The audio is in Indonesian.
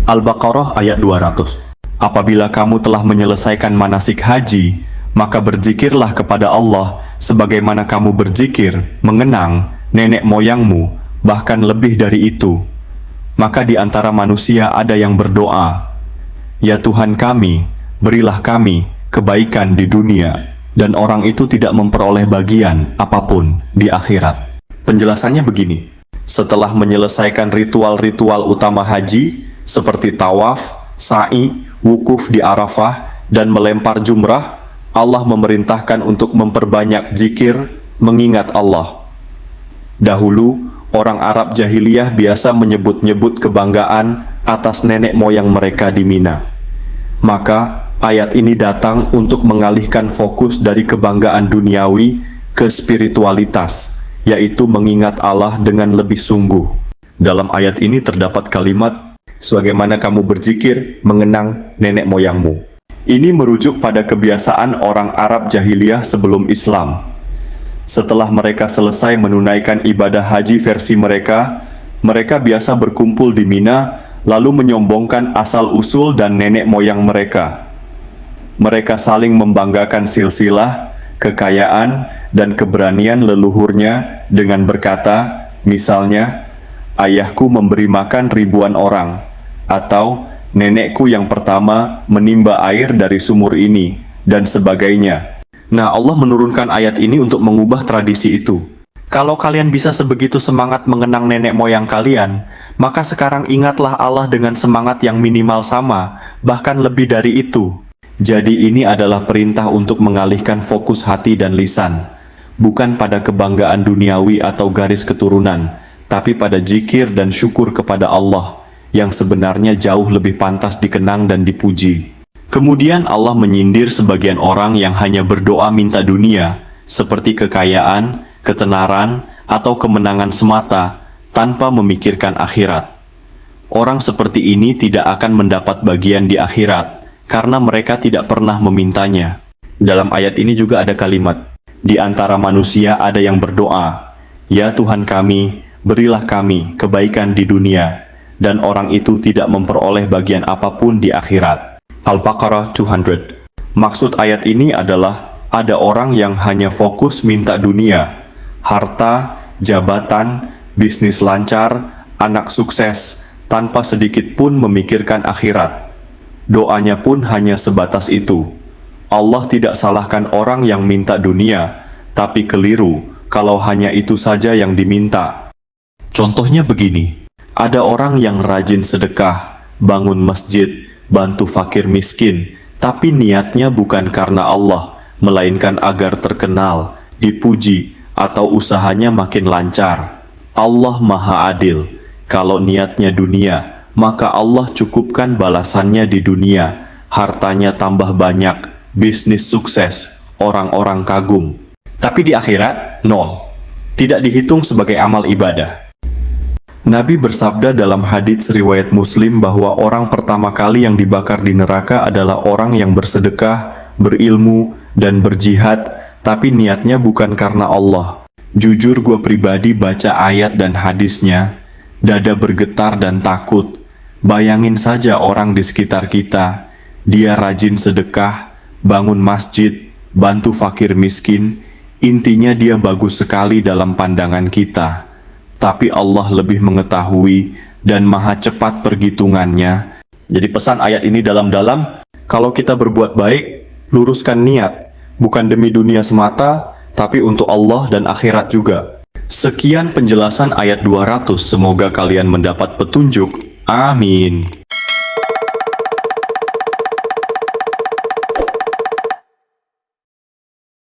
Al-Baqarah ayat 200. Apabila kamu telah menyelesaikan manasik haji, maka berzikirlah kepada Allah sebagaimana kamu berzikir, mengenang nenek moyangmu, bahkan lebih dari itu. Maka di antara manusia ada yang berdoa, "Ya Tuhan kami, berilah kami kebaikan di dunia," dan orang itu tidak memperoleh bagian apapun di akhirat. Penjelasannya begini: setelah menyelesaikan ritual-ritual utama haji seperti tawaf, sa'i, wukuf di Arafah, dan melempar jumrah, Allah memerintahkan untuk memperbanyak zikir, mengingat Allah. Dahulu, orang Arab jahiliyah biasa menyebut-nyebut kebanggaan atas nenek moyang mereka di Mina. Maka, ayat ini datang untuk mengalihkan fokus dari kebanggaan duniawi ke spiritualitas, yaitu mengingat Allah dengan lebih sungguh. Dalam ayat ini terdapat kalimat, "Sebagaimana kamu berzikir, mengenang nenek moyangmu." Ini merujuk pada kebiasaan orang Arab jahiliyah sebelum Islam. Setelah mereka selesai menunaikan ibadah haji versi mereka, mereka biasa berkumpul di Mina, lalu menyombongkan asal-usul dan nenek moyang mereka. Mereka saling membanggakan silsilah, kekayaan, dan keberanian leluhurnya dengan berkata, misalnya, "Ayahku memberi makan ribuan orang," atau "Nenekku yang pertama menimba air dari sumur ini," dan sebagainya. Nah, Allah menurunkan ayat ini untuk mengubah tradisi itu. Kalau kalian bisa sebegitu semangat mengenang nenek moyang kalian, maka sekarang ingatlah Allah dengan semangat yang minimal sama, bahkan lebih dari itu. Jadi ini adalah perintah untuk mengalihkan fokus hati dan lisan, bukan pada kebanggaan duniawi atau garis keturunan, tapi pada zikir dan syukur kepada Allah, yang sebenarnya jauh lebih pantas dikenang dan dipuji. Kemudian Allah menyindir sebagian orang yang hanya berdoa minta dunia, seperti kekayaan, ketenaran, atau kemenangan semata, tanpa memikirkan akhirat. Orang seperti ini tidak akan mendapat bagian di akhirat, karena mereka tidak pernah memintanya. Dalam ayat ini juga ada kalimat, "Di antara manusia ada yang berdoa, 'Ya Tuhan kami, berilah kami kebaikan di dunia,' dan orang itu tidak memperoleh bagian apapun di akhirat." Al-Baqarah 200. Maksud ayat ini adalah ada orang yang hanya fokus minta dunia, harta, jabatan, bisnis lancar, anak sukses, tanpa sedikit pun memikirkan akhirat. Doanya pun hanya sebatas itu. Allah tidak salahkan orang yang minta dunia, tapi keliru kalau hanya itu saja yang diminta. Contohnya begini. Ada orang yang rajin sedekah, bangun masjid, bantu fakir miskin, tapi niatnya bukan karena Allah, melainkan agar terkenal, dipuji, atau usahanya makin lancar. Allah Maha Adil. Kalau niatnya dunia, maka Allah cukupkan balasannya di dunia. Hartanya tambah banyak, bisnis sukses, orang-orang kagum. Tapi di akhirat, nol. Tidak dihitung sebagai amal ibadah. Nabi bersabda dalam hadits riwayat Muslim bahwa orang pertama kali yang dibakar di neraka adalah orang yang bersedekah, berilmu, dan berjihad, tapi niatnya bukan karena Allah. Jujur gue pribadi baca ayat dan hadisnya, dada bergetar dan takut. Bayangin saja orang di sekitar kita, dia rajin sedekah, bangun masjid, bantu fakir miskin, intinya dia bagus sekali dalam pandangan kita. Tapi Allah lebih mengetahui dan maha cepat perhitungannya. Jadi pesan ayat ini dalam-dalam, kalau kita berbuat baik, luruskan niat, bukan demi dunia semata, tapi untuk Allah dan akhirat juga. Sekian penjelasan ayat 200, semoga kalian mendapat petunjuk. Amin.